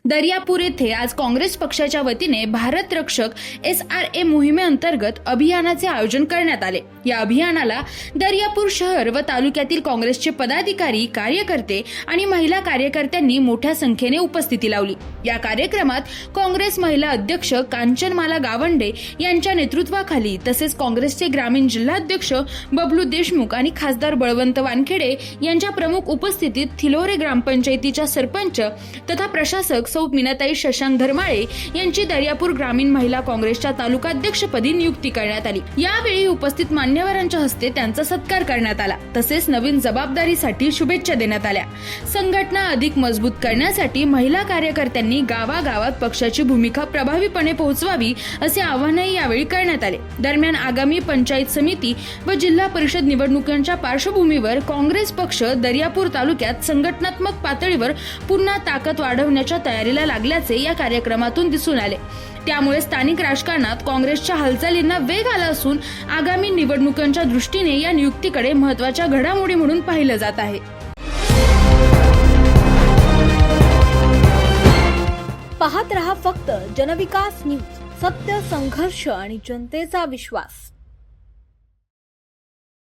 दर्यापूर येथे आज काँग्रेस पक्षाच्या वतीने भारत रक्षक SRA मोहिमेअंतर्गत अभियानाचे आयोजन करण्यात आले। या अभियानाला दर्यापूर शहर व तालुक्यातील काँग्रेसचे पदाधिकारी, कार्यकर्ते आणि महिला कार्यकर्त्यांनी मोठ्या संख्येने उपस्थिती लावली। या कार्यक्रमात काँग्रेस महिला अध्यक्ष कांचनमाला गावंडे यांच्या नेतृत्वाखाली तसेच काँग्रेसचे ग्रामीण जिल्हाध्यक्ष बबलू देशमुख आणि खासदार बळवंत वानखेडे यांच्या प्रमुख उपस्थितीत थिलोरे ग्रामपंचायतीच्या सरपंच तथा प्रशासक सौ मीनाताई शशांक धर्माळे यांची दर्यापूर ग्रामीण महिला काँग्रेसच्या तालुकाध्यक्षपदी नियुक्ती करण्यात आली। यावेळी उपस्थित मान्यवरांच्या हस्ते त्यांचा सत्कार करण्यात आला तसेच नवीन जबाबदारीसाठी शुभेच्छा देण्यात आल्या। संघटना अधिक मजबूत करण्यासाठी महिला कार्यकर्त्यांनी गावागावात पक्षाची भूमिका प्रभावीपणे पोहोचवावी असे आवाहनही यावेळी करण्यात आले। दरम्यान आगामी पंचायत समिती व जिल्हा परिषद निवडणुकांच्या पार्श्वभूमीवर काँग्रेस पक्ष दर्यापूर तालुक्यात संघटनात्मक पातळीवर पुन्हा ताकद वाढवण्याच्या तयारीला लागल्याचे या कार्यक्रमातून दिसून आले। त्यामुळे स्थानिक राजकारणात काँग्रेसच्या हालचालींना वेग आला असून आगामी निवडणुकांच्या दृष्टीने या नियुक्तीकडे महत्त्वाच्या घडामोडी म्हणून पाहिलं जात आहे। पाहत रहा फक्त जनविकास न्यूज, सत्य, संघर्ष आणि जनतेचा विश्वास।